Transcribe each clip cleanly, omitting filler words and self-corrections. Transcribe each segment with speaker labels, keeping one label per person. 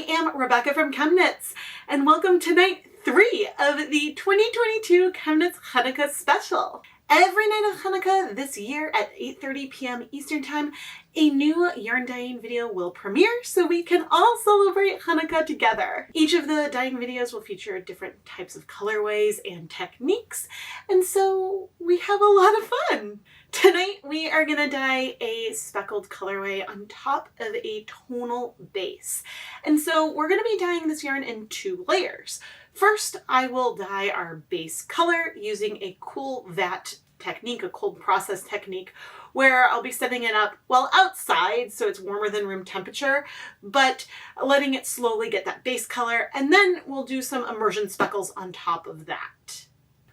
Speaker 1: I am Rebecca from ChemKnits, and welcome to night 3 of the 2022 ChemKnits Chanukah special. Every night of Chanukah this year at 8:30 p.m. Eastern Time, a new yarn dyeing video will premiere so we can all celebrate Chanukah together. Each of the dyeing videos will feature different types of colorways and techniques, and so we have a lot of fun. Tonight we are going to dye a speckled colorway on top of a tonal base. And so we're going to be dyeing this yarn in 2 layers. First, I will dye our base color using a cool vat technique, a cold process technique, where I'll be setting it up, well, outside, so it's warmer than room temperature, but letting it slowly get that base color, and then we'll do some immersion speckles on top of that.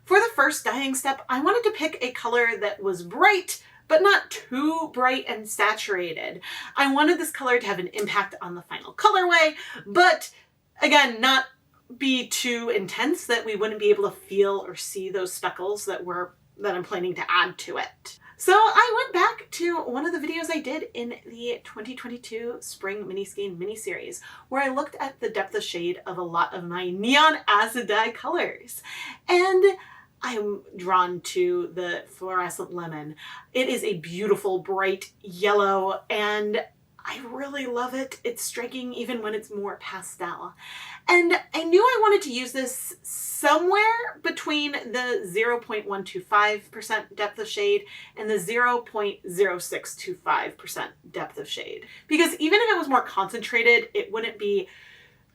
Speaker 1: For the first dyeing step, I wanted to pick a color that was bright, but not too bright and saturated. I wanted this color to have an impact on the final colorway, but again, not be too intense that we wouldn't be able to feel or see those speckles that I'm planning to add to it. So I went back to one of the videos I did in the 2022 Spring Mini Skein mini series, where I looked at the depth of shade of a lot of my neon acid dye colors. And I'm drawn to the Fluorescent Lemon. It is a beautiful, bright yellow, and I really love it. It's striking even when it's more pastel. And I knew I wanted to use this somewhere between the 0.125% depth of shade and the 0.0625% depth of shade. Because even if it was more concentrated, it wouldn't be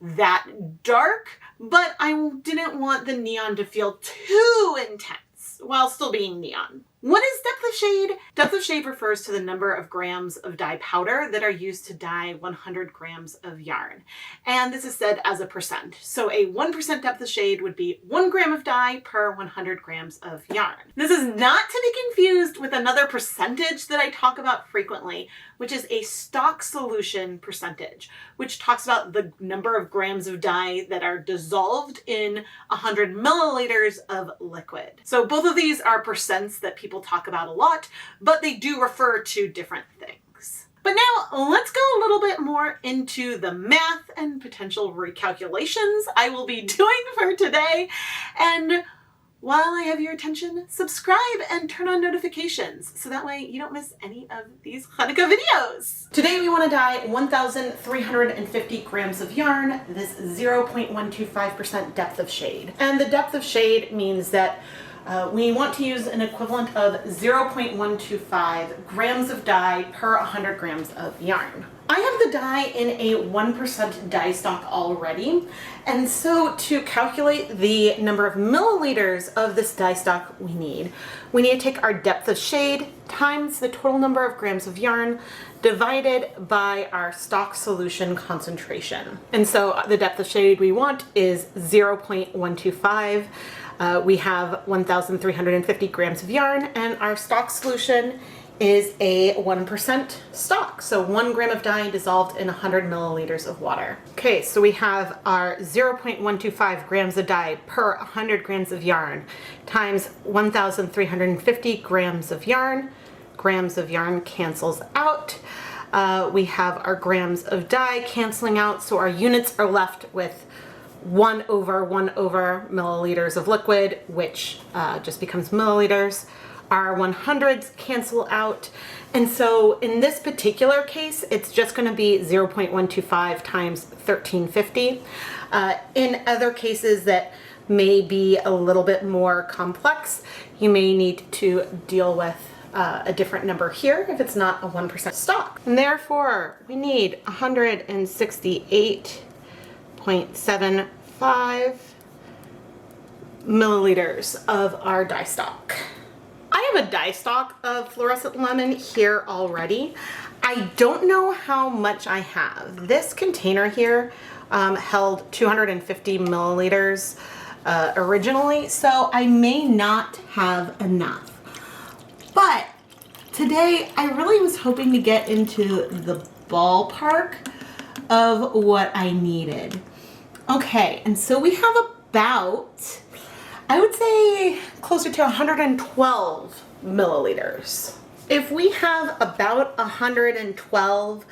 Speaker 1: that dark, but I didn't want the neon to feel too intense while still being neon. What is depth of shade? Depth of shade refers to the number of grams of dye powder that are used to dye 100 grams of yarn. And this is said as a percent. So a 1% depth of shade would be 1 gram of dye per 100 grams of yarn. This is not to be confused with another percentage that I talk about frequently, which is a stock solution percentage, which talks about the number of grams of dye that are dissolved in 100 milliliters of liquid. So both of these are percents that people talk about a lot, but they do refer to different things. But now let's go a little bit more into the math and potential recalculations I will be doing for today. And while I have your attention, subscribe and turn on notifications so that way you don't miss any of these Chanukah videos. Today we want to dye 1,350 grams of yarn, this 0.125% depth of shade. And the depth of shade means that we want to use an equivalent of 0.125 grams of dye per 100 grams of yarn. I have the dye in a 1% dye stock already, and so to calculate the number of milliliters of this dye stock we need to take our depth of shade times the total number of grams of yarn divided by our stock solution concentration. And so the depth of shade we want is 0.125. We have 1,350 grams of yarn, and our stock solution is a 1% stock. So 1 gram of dye dissolved in 100 milliliters of water. Okay, so we have our 0.125 grams of dye per 100 grams of yarn times 1,350 grams of yarn. Grams of yarn cancels out. We have our grams of dye canceling out, so our units are left with 1 over milliliters of liquid, which just becomes milliliters. Our 100s cancel out. And so in this particular case, it's just going to be 0.125 times 1350. In other cases that may be a little bit more complex, you may need to deal with a different number here if it's not a 1% stock. And therefore, we need 168.75 milliliters of our dye stock. I have a dye stock of Fluorescent Lemon here already. I don't know how much I have. This container here held 250 milliliters originally, so I may not have enough. But today I really was hoping to get into the ballpark of what I needed. Okay, and so we have about, I would say, closer to 112 milliliters. If we have about 112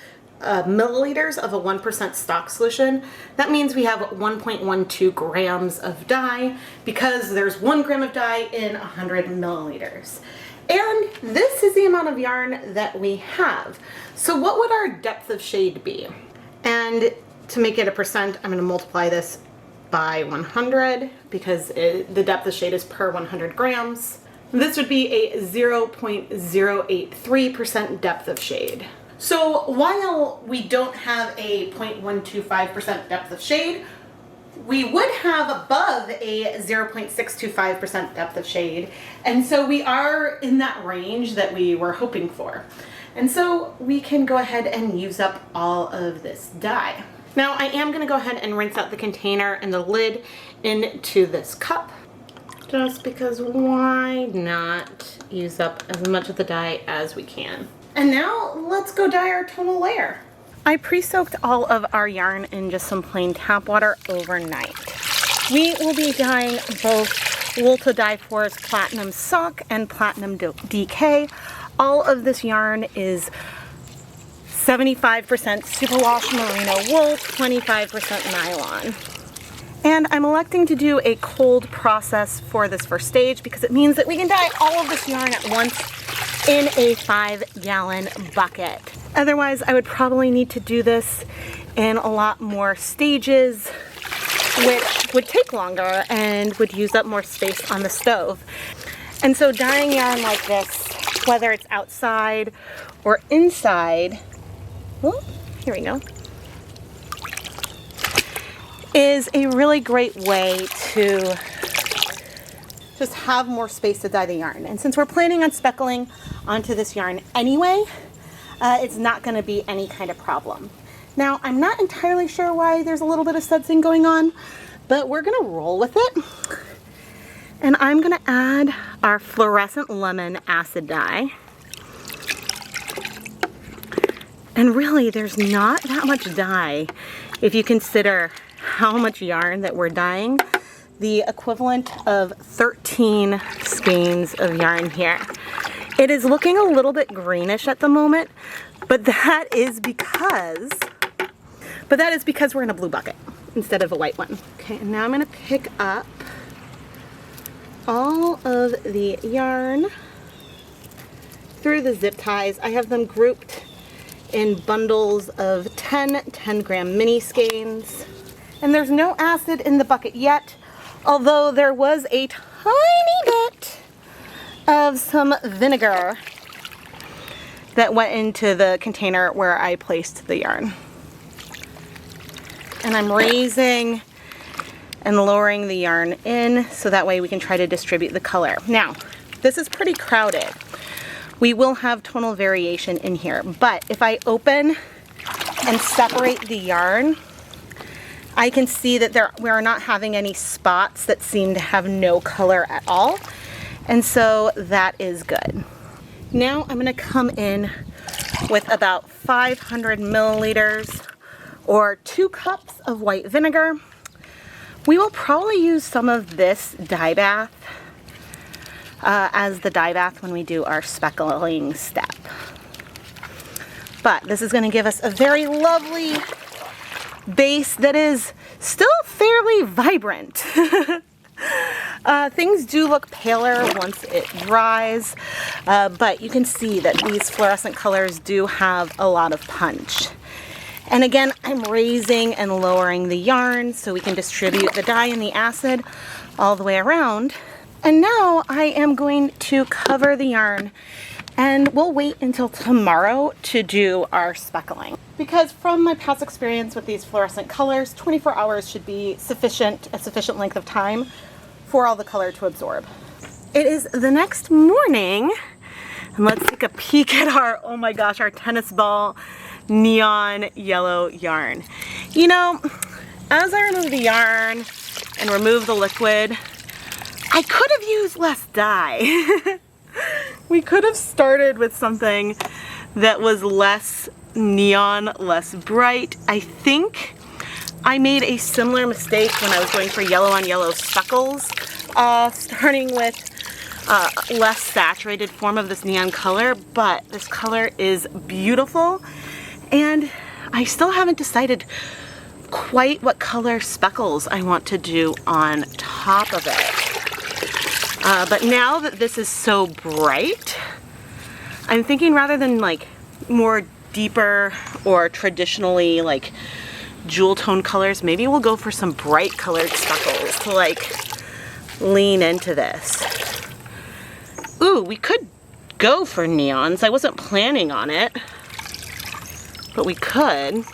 Speaker 1: milliliters of a 1% stock solution. That means we have 1.12 grams of dye because there's 1 gram of dye in 100 milliliters. And this is the amount of yarn that we have. So what would our depth of shade be? And to make it a percent, I'm going to multiply this by 100 because the depth of shade is per 100 grams. This would be a 0.083% depth of shade. So while we don't have a 0.125% depth of shade, we would have above a 0.625% depth of shade. And so we are in that range that we were hoping for. And so we can go ahead and use up all of this dye. Now I am gonna go ahead and rinse out the container and the lid into this cup, just because why not use up as much of the dye as we can. And now let's go dye our tonal layer. I pre-soaked all of our yarn in just some plain tap water overnight. We will be dyeing both Wool to Dye For's Platinum Sock and Platinum DK. All of this yarn is 75% superwash merino wool, 25% nylon. And I'm electing to do a cold process for this first stage because it means that we can dye all of this yarn at once in a 5-gallon bucket. Otherwise, I would probably need to do this in a lot more stages, which would take longer and would use up more space on the stove. And so dyeing yarn like this, whether it's outside or inside, oh, here we go, is a really great way to just have more space to dye the yarn. And since we're planning on speckling onto this yarn anyway, it's not going to be any kind of problem. Now, I'm not entirely sure why there's a little bit of sudsing going on, but we're going to roll with it. And I'm going to add our Fluorescent Lemon acid dye. And really, there's not that much dye if you consider how much yarn that we're dyeing. The equivalent of 13 skeins of yarn here. It is looking a little bit greenish at the moment, but that is because we're in a blue bucket instead of a white one. Okay, and now I'm going to pick up all of the yarn through the zip ties. I have them grouped in bundles of 10-gram mini skeins. And there's no acid in the bucket yet, although there was a tiny bit of some vinegar that went into the container where I placed the yarn. And I'm raising and lowering the yarn in so that way we can try to distribute the color. Now, this is pretty crowded. We will have tonal variation in here, but if I open and separate the yarn, I can see that we are not having any spots that seem to have no color at all. And so that is good. Now I'm gonna come in with about 500 milliliters or 2 cups of white vinegar. We will probably use some of this dye bath as the dye bath when we do our speckling step. But this is gonna give us a very lovely base that is still fairly vibrant. Things do look paler once it dries, but you can see that these fluorescent colors do have a lot of punch. And again, I'm raising and lowering the yarn so we can distribute the dye and the acid all the way around. And now I am going to cover the yarn, and we'll wait until tomorrow to do our speckling. Because from my past experience with these fluorescent colors, 24 hours should be a sufficient length of time for all the color to absorb. It is the next morning, and let's take a peek at our, oh my gosh, our tennis ball neon yellow yarn. You know, as I remove the yarn and remove the liquid, I could have used less dye. We could have started with something that was less neon, less bright. I think I made a similar mistake when I was going for yellow on yellow speckles, starting with less saturated form of this neon color, but this color is beautiful. And I still haven't decided quite what color speckles I want to do on top of it. But now that this is so bright, I'm thinking rather than like more deeper or traditionally like jewel tone colors, maybe we'll go for some bright colored speckles to like lean into this. Ooh, we could go for neons. I wasn't planning on it, but we could.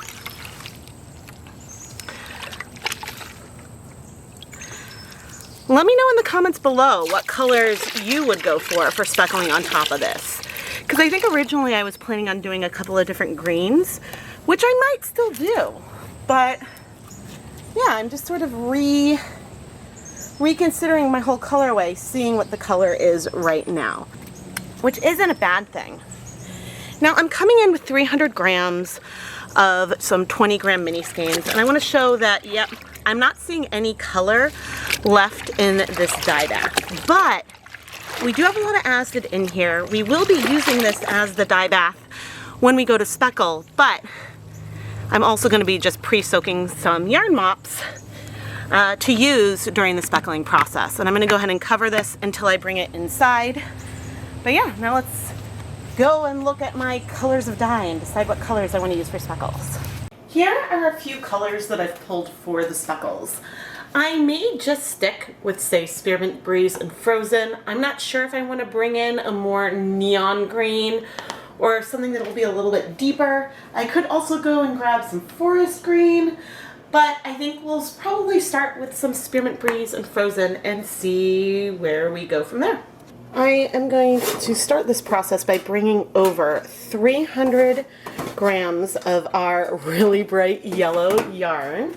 Speaker 1: Let me know in the comments below what colors you would go for speckling on top of this. Because I think originally I was planning on doing a couple of different greens, which I might still do. But yeah, I'm just sort of reconsidering my whole colorway, seeing what the color is right now, which isn't a bad thing. Now I'm coming in with 300 grams of some 20 gram mini skeins, and I want to show that, yep, I'm not seeing any color left in this dye bath, but we do have a lot of acid in here. We will be using this as the dye bath when we go to speckle, but I'm also going to be just pre-soaking some yarn mops to use during the speckling process. And I'm going to go ahead and cover this until I bring it inside. But yeah, now let's go and look at my colors of dye and decide what colors I want to use for speckles. Here are a few colors that I've pulled for the speckles. I may just stick with, say, Spearmint Breeze and Frozen. I'm not sure if I want to bring in a more neon green or something that will be a little bit deeper. I could also go and grab some forest green, but I think we'll probably start with some Spearmint Breeze and Frozen and see where we go from there. I am going to start this process by bringing over 300 grams of our really bright yellow yarn.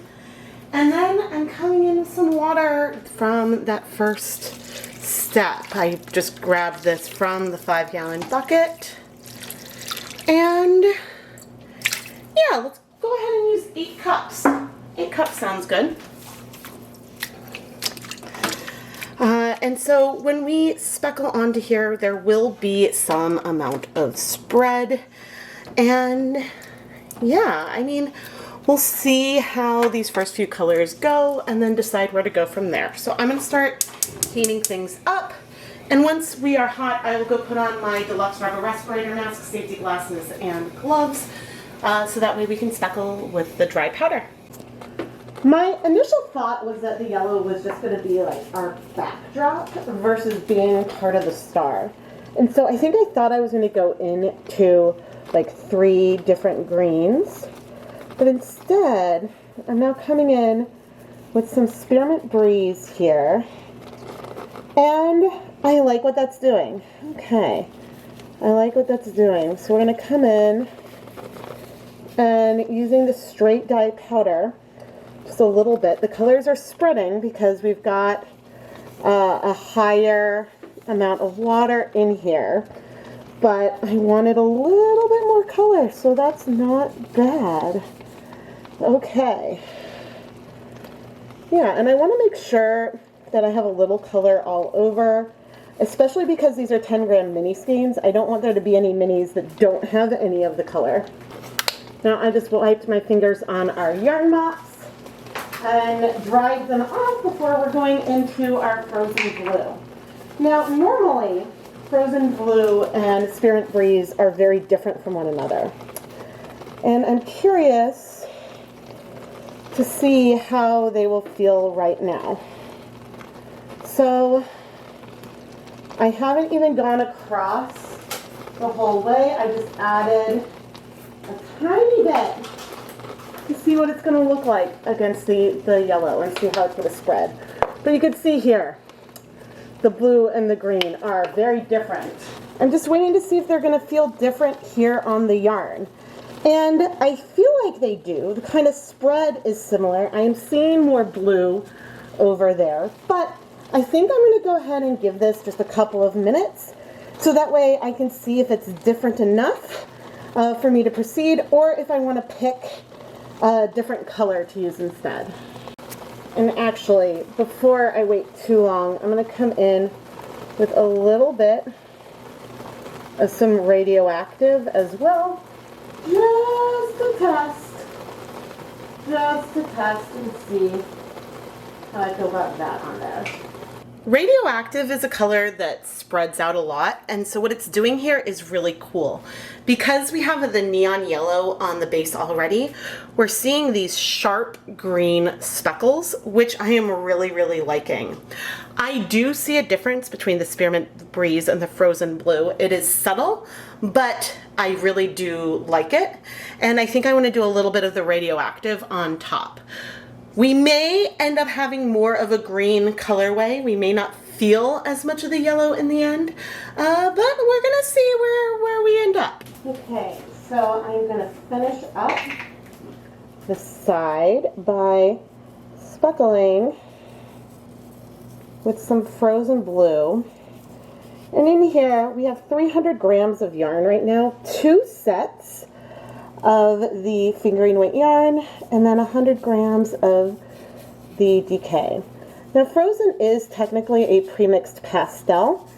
Speaker 1: And then I'm coming in with some water from that first step. I just grabbed this from the 5-gallon bucket. And yeah, let's go ahead and use 8 cups. 8 cups sounds good. And so when we speckle onto here, there will be some amount of spread. And yeah, I mean, we'll see how these first few colors go and then decide where to go from there. So I'm going to start heating things up. And once we are hot, I will go put on my deluxe rubber respirator mask, safety glasses, and gloves, so that way we can speckle with the dry powder. My initial thought was that the yellow was just going to be like our backdrop versus being part of the star. And so I think I thought I was going to go into like 3 different greens. But instead, I'm now coming in with some Spearmint Breeze here. And I like what that's doing. Okay. I like what that's doing. So we're going to come in and using the straight dye powder, just a little bit. The colors are spreading because we've got a higher amount of water in here. But I wanted a little bit more color, so that's not bad. Okay. Yeah, and I want to make sure that I have a little color all over, especially because these are 10 gram mini skeins. I don't want there to be any minis that don't have any of the color. Now I just wiped my fingers on our yarn mops and dried them off before we're going into our frozen blue. Now normally frozen blue and Spearmint Breeze are very different from one another. And I'm curious to see how they will feel right now. So I haven't even gone across the whole way. I just added a tiny bit to see what it's going to look like against the yellow and see how it's going to spread. But you can see here, the blue and the green are very different. I'm just waiting to see if they're going to feel different here on the yarn. And I feel like they do. The kind of spread is similar. I am seeing more blue over there, but I think I'm going to go ahead and give this just a couple of minutes so that way I can see if it's different enough for me to proceed, or if I want to pick a different color to use instead. And actually, before I wait too long, I'm going to come in with a little bit of some Radioactive as well, just to test.
Speaker 2: just to test and see how I feel about that on there.
Speaker 1: Radioactive is a color that spreads out a lot, and so what it's doing here is really cool. Because we have the neon yellow on the base already, we're seeing these sharp green speckles, which I am really, really liking. I do see a difference between the Spearmint Breeze and the Frozen Blue. It is subtle, but I really do like it, and I think I want to do a little bit of the Radioactive on top. We may end up having more of a green colorway. We may not feel as much of the yellow in the end, but we're gonna see where we end up.
Speaker 2: Okay, so I'm gonna finish up the side by speckling with some Frozen Blue. And in here, we have 300 grams of yarn right now, 2 sets of the fingering weight yarn, and then 100 grams of the DK. Now, Frozen is technically a premixed pastel,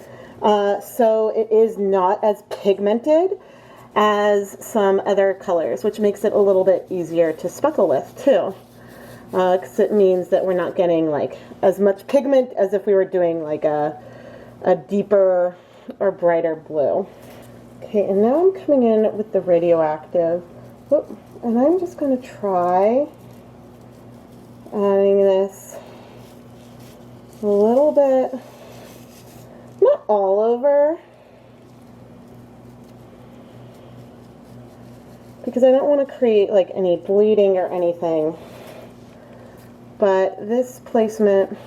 Speaker 2: so it is not as pigmented as some other colors, which makes it a little bit easier to speckle with too, because it means that we're not getting like as much pigment as if we were doing like a deeper or brighter blue. Okay, and now I'm coming in with the Radioactive. Whoop, and I'm just going to try adding this a little bit, not all over, because I don't want to create like any bleeding or anything, but this placement,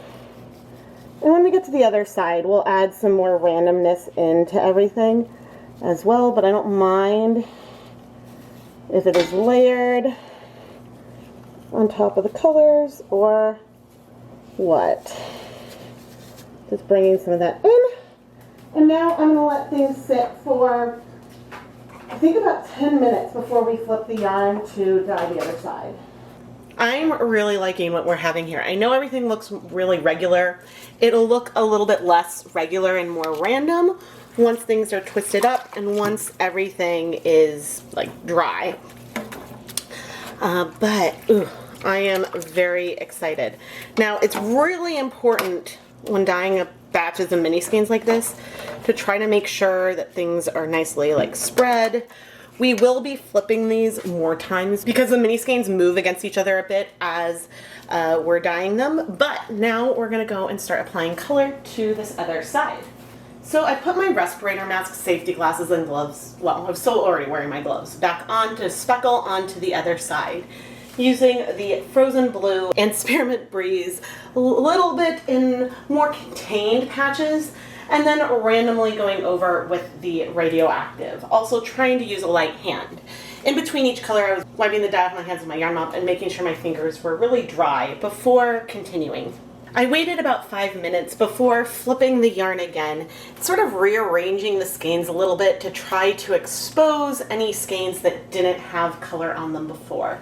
Speaker 2: and when we get to the other side, we'll add some more randomness into everything as well, but I don't mind if it is layered on top of the colors or what. Just bringing some of that in. And now I'm going to let things sit for, I think, about 10 minutes before we flip the yarn to dye the other side.
Speaker 1: I'm really liking what we're having here. I know everything looks really regular. It'll look a little bit less regular and more random once things are twisted up and once everything is like dry. But I am very excited. Now, it's really important when dyeing batches of mini skeins like this to try to make sure that things are nicely like spread. We will be flipping these more times because the mini skeins move against each other a bit as we're dyeing them. But now we're gonna go and start applying color to this other side. So I put my respirator mask, safety glasses, and gloves, well, I was still already wearing my gloves, back on to speckle onto the other side using the Frozen Blue and Spearmint Breeze a little bit in more contained patches, and then randomly going over with the Radioactive, also trying to use a light hand. In between each color, I was wiping the dye off my hands with my yarn mop and making sure my fingers were really dry before continuing. I waited about 5 minutes before flipping the yarn again, sort of rearranging the skeins a little bit to try to expose any skeins that didn't have color on them before.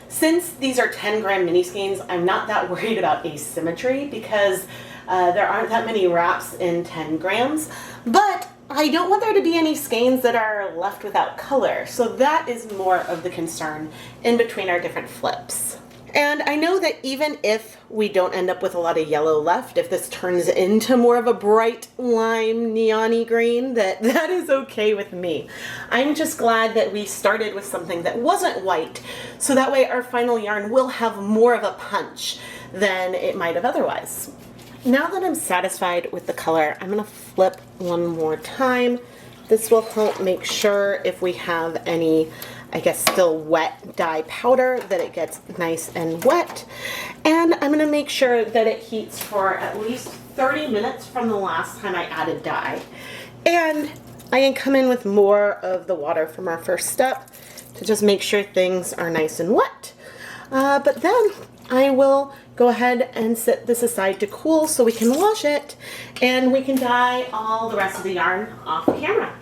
Speaker 1: Since these are 10-gram mini skeins, I'm not that worried about asymmetry because there aren't that many wraps in 10 grams, but I don't want there to be any skeins that are left without color, so that is more of the concern in between our different flips. And I know that even if we don't end up with a lot of yellow left, if this turns into more of a bright lime neon-y green, that is okay with me. I'm just glad that we started with something that wasn't white, so that way our final yarn will have more of a punch than it might have otherwise. Now that I'm satisfied with the color, I'm going to flip one more time. This will help make sure if we have any, I guess, still wet dye powder, that it gets nice and wet. And I'm going to make sure that it heats for at least 30 minutes from the last time I added dye. And I can come in with more of the water from our first step to just make sure things are nice and wet. But then I will go ahead and set this aside to cool so we can wash it and we can dye all the rest of the yarn off camera.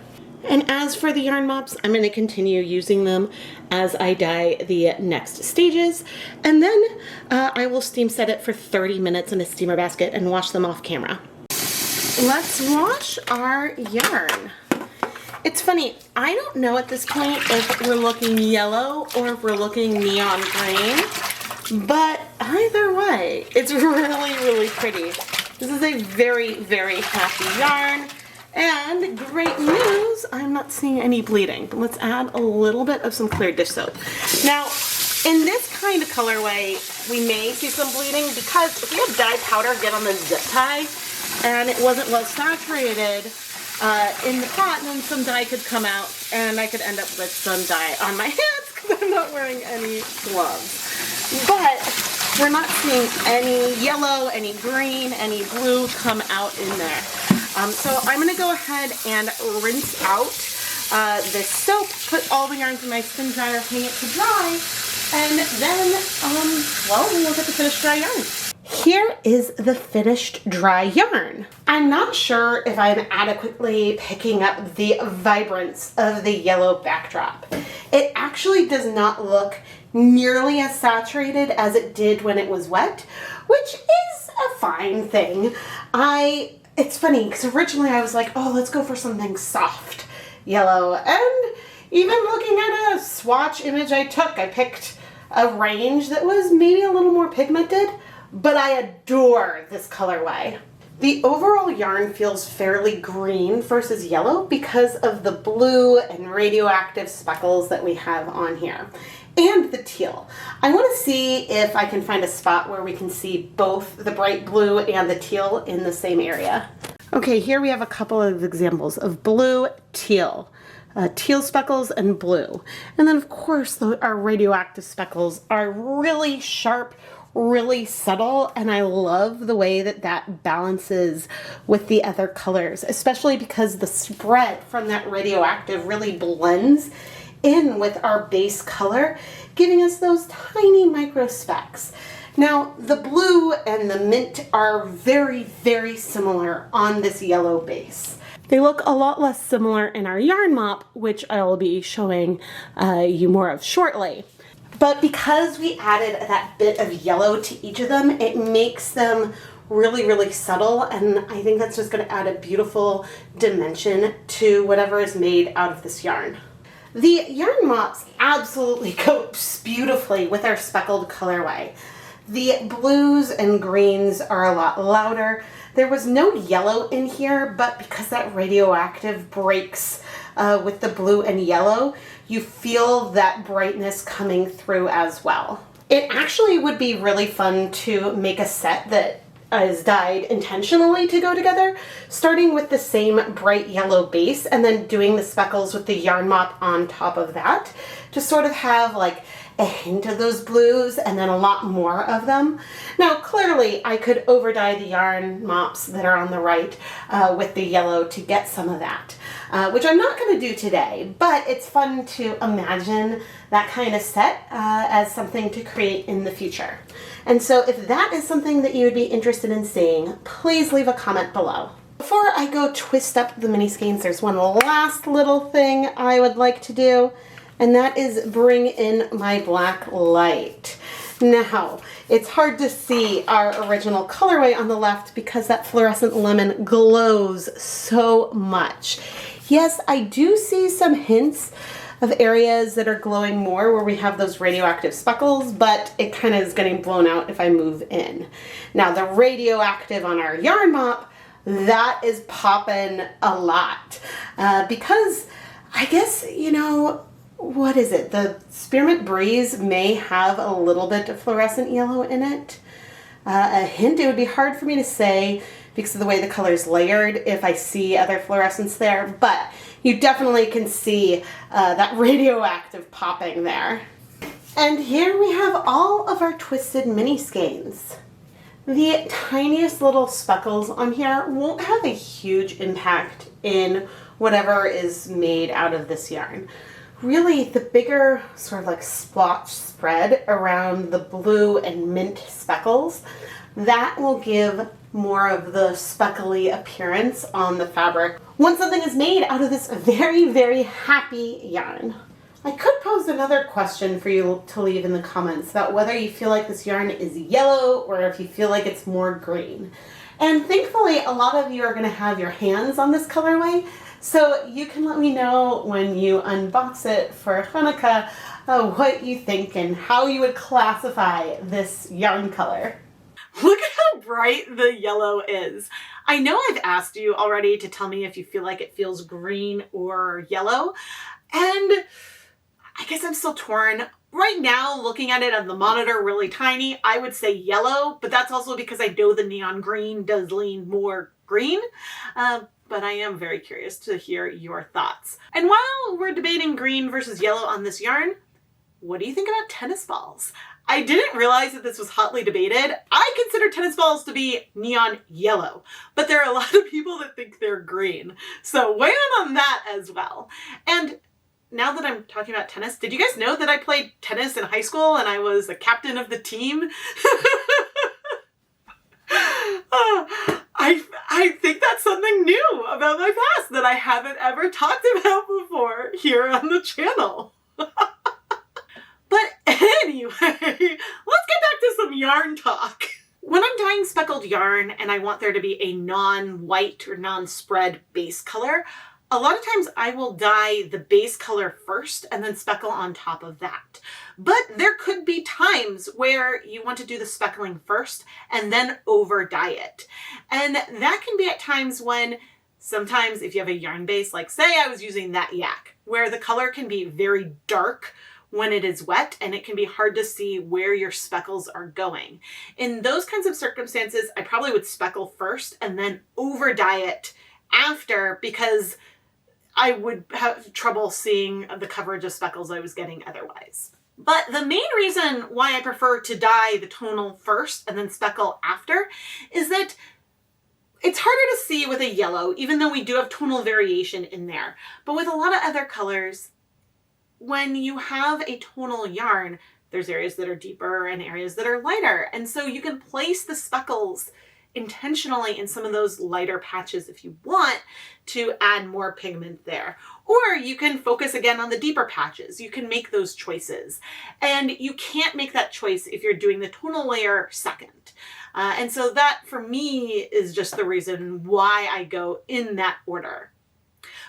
Speaker 1: And as for the yarn mops, I'm going to continue using them as I dye the next stages. And then I will steam set it for 30 minutes in a steamer basket and wash them off camera. Let's wash our yarn. It's funny, I don't know at this point if we're looking yellow or if we're looking neon green. But either way, it's really, really pretty. This is a very, very happy yarn. And great news, I'm not seeing any bleeding. But let's add a little bit of some clear dish soap. Now, in this kind of colorway, we may see some bleeding because if we have dye powder get on the zip tie and it wasn't well saturated in the pot, then some dye could come out and I could end up with some dye on my hands because I'm not wearing any gloves. But we're not seeing any yellow, any green, any blue come out in there. So I'm going to go ahead and rinse out this soap, put all the yarns in my spin dryer, hang it to dry, and then, well, we'll get the finished dry yarn. Here is the finished dry yarn. I'm not sure if I'm adequately picking up the vibrance of the yellow backdrop. It actually does not look nearly as saturated as it did when it was wet, which is a fine thing. It's funny because originally I was like, oh, let's go for something soft yellow. And even looking at a swatch image I took, I picked a range that was maybe a little more pigmented, but I adore this colorway. The overall yarn feels fairly green versus yellow because of the blue and radioactive speckles that we have on here. And the teal. I want to see if I can find a spot where we can see both the bright blue and the teal in the same area. Okay, here we have a couple of examples of blue, teal. Teal speckles and blue. And then of course our radioactive speckles are really sharp, really subtle, and I love the way that that balances with the other colors, especially because the spread from that radioactive really blends in with our base color, giving us those tiny micro specks. Now, the blue and the mint are very, very similar on this yellow base. They look a lot less similar in our yarn mop, which I will be showing you more of shortly. But because we added that bit of yellow to each of them, it makes them really, really subtle, and I think that's just going to add a beautiful dimension to whatever is made out of this yarn. The yarn mops absolutely go beautifully with our speckled colorway. The blues and greens are a lot louder. There was no yellow in here, but because that radioactive breaks with the blue and yellow, you feel that brightness coming through as well. It actually would be really fun to make a set that is dyed intentionally to go together, starting with the same bright yellow base and then doing the speckles with the yarn mop on top of that to sort of have like a hint of those blues and then a lot more of them. Now clearly I could over dye the yarn mops that are on the right with the yellow to get some of that, which I'm not going to do today, but it's fun to imagine that kind of set as something to create in the future. And so if that is something that you would be interested in seeing, please leave a comment below. Before I go twist up the mini skeins, there's one last little thing I would like to do, and that is bring in my black light. Now, it's hard to see our original colorway on the left because that fluorescent lemon glows so much. Yes, I do see some hints of areas that are glowing more where we have those radioactive speckles, but it kind of is getting blown out if I move in. Now the radioactive on our yarn mop, that is popping a lot because I guess, you know, what is it? The Spearmint Breeze may have a little bit of fluorescent yellow in it. A hint, it would be hard for me to say because of the way the color's layered if I see other fluorescence there, but you definitely can see that radioactive popping there. And here we have all of our twisted mini skeins. The tiniest little speckles on here won't have a huge impact in whatever is made out of this yarn. Really, the bigger sort of like splotch spread around the blue and mint speckles, that will give more of the speckly appearance on the fabric once something is made out of this very, very happy yarn. I could pose another question for you to leave in the comments about whether you feel like this yarn is yellow or if you feel like it's more green. And thankfully, a lot of you are going to have your hands on this colorway, so you can let me know when you unbox it for Chanukah what you think and how you would classify this yarn color. Look at how bright the yellow is. I know I've asked you already to tell me if you feel like it feels green or yellow, and I guess I'm still torn. Right now, looking at it on the monitor really tiny, I would say yellow, but that's also because I know the neon green does lean more green. But I am very curious to hear your thoughts. And while we're debating green versus yellow on this yarn, what do you think about tennis balls? I didn't realize that this was hotly debated. I consider tennis balls to be neon yellow, but there are a lot of people that think they're green. So weigh in on that as well. And now that I'm talking about tennis, did you guys know that I played tennis in high school and I was a captain of the team? I think that's something new about my past that I haven't ever talked about before here on the channel. But anyway, let's get back to some yarn talk. When I'm dyeing speckled yarn and I want there to be a non-white or non-spread base color, a lot of times I will dye the base color first and then speckle on top of that. But there could be times where you want to do the speckling first and then over dye it. And that can be at times when sometimes if you have a yarn base, like say I was using that yak, where the color can be very dark when it is wet and it can be hard to see where your speckles are going. In those kinds of circumstances, I probably would speckle first and then over dye it after, because I would have trouble seeing the coverage of speckles I was getting otherwise. But the main reason why I prefer to dye the tonal first and then speckle after is that it's harder to see with a yellow, even though we do have tonal variation in there. But with a lot of other colors, when you have a tonal yarn, there's areas that are deeper and areas that are lighter. And so you can place the speckles intentionally in some of those lighter patches if you want to add more pigment there. Or you can focus again on the deeper patches. You can make those choices. And you can't make that choice if you're doing the tonal layer second. And so that for me is just the reason why I go in that order.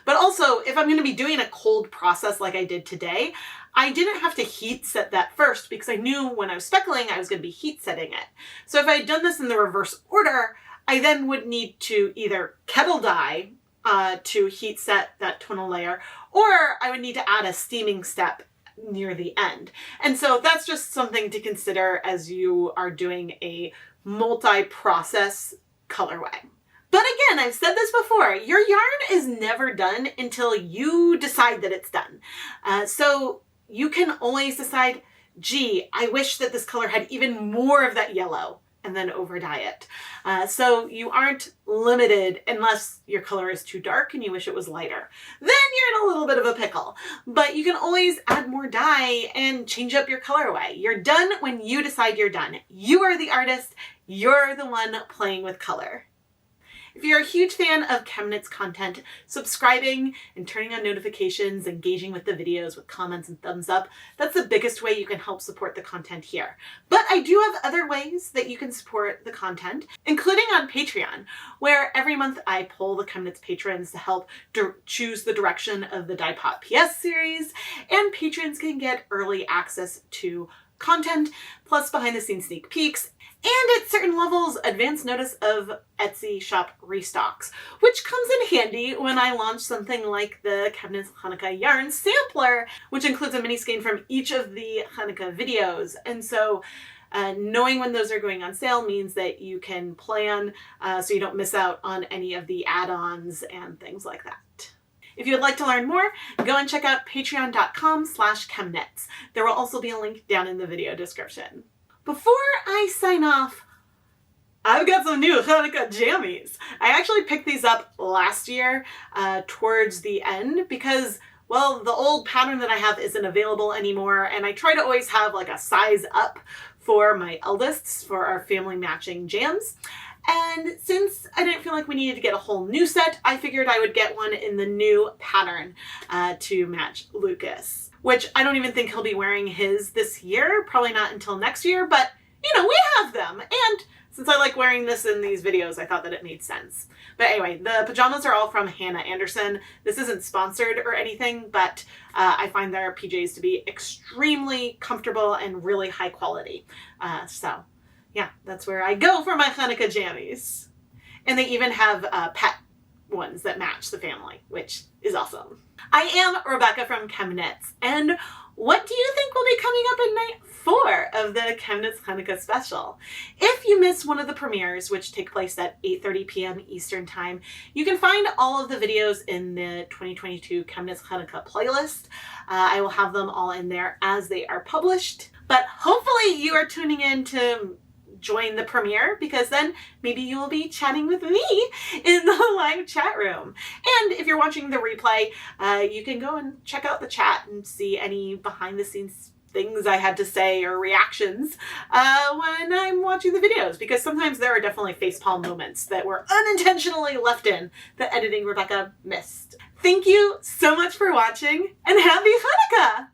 Speaker 1: But also, if I'm going to be doing a cold process like I did today, I didn't have to heat set that first because I knew when I was speckling, I was going to be heat setting it. So if I had done this in the reverse order, I then would need to either kettle dye to heat set that tonal layer, or I would need to add a steaming step near the end. And so that's just something to consider as you are doing a multi-process colorway. But again, I've said this before, your yarn is never done until you decide that it's done. So you can always decide, gee, I wish that this color had even more of that yellow, and then over dye it. So you aren't limited unless your color is too dark and you wish it was lighter. Then you're in a little bit of a pickle. But you can always add more dye and change up your colorway. You're done when you decide you're done. You are the artist. You're the one playing with color. If you're a huge fan of ChemKnits content, subscribing and turning on notifications, engaging with the videos with comments and thumbs up, that's the biggest way you can help support the content here. But I do have other ways that you can support the content, including on Patreon, where every month I poll the ChemKnits patrons to help choose the direction of the Dye Pot PS series, and patrons can get early access to content, plus behind the scenes sneak peeks, and at certain levels, advance notice of Etsy shop restocks, which comes in handy when I launch something like the ChemKnits Chanukah yarn sampler, which includes a mini skein from each of the Chanukah videos. And so knowing when those are going on sale means that you can plan so you don't miss out on any of the add-ons and things like that. If you would like to learn more, go and check out patreon.com/ChemKnits. There will also be a link down in the video description. Before I sign off, I've got some new Chanukah jammies. I actually picked these up last year towards the end because, well, the old pattern that I have isn't available anymore, and I try to always have like a size up for my eldest for our family matching jams. And since I didn't feel like we needed to get a whole new set, I figured I would get one in the new pattern to match Lucas, which I don't even think he'll be wearing his this year, probably not until next year, but we have them. And since I like wearing this in these videos, I thought that it made sense. But anyway, the pajamas are all from Hannah Anderson. This isn't sponsored or anything, but I find their PJs to be extremely comfortable and really high quality. So yeah, that's where I go for my Chanukah jammies. And they even have pet ones that match the family, which is awesome. I am Rebecca from ChemKnits, and what do you think will be coming up in night 4 of the ChemKnits Chanukah special? If you missed one of the premieres, which take place at 8:30 p.m. Eastern Time, you can find all of the videos in the 2022 ChemKnits Chanukah playlist. I will have them all in there as they are published, but hopefully you are tuning in to join the premiere, because then maybe you will be chatting with me in the live chat room. And if you're watching the replay, you can go and check out the chat and see any behind the scenes things I had to say or reactions when I'm watching the videos, because sometimes there are definitely facepalm moments that were unintentionally left in that editing Rebecca missed. Thank you so much for watching, and happy Hanukkah!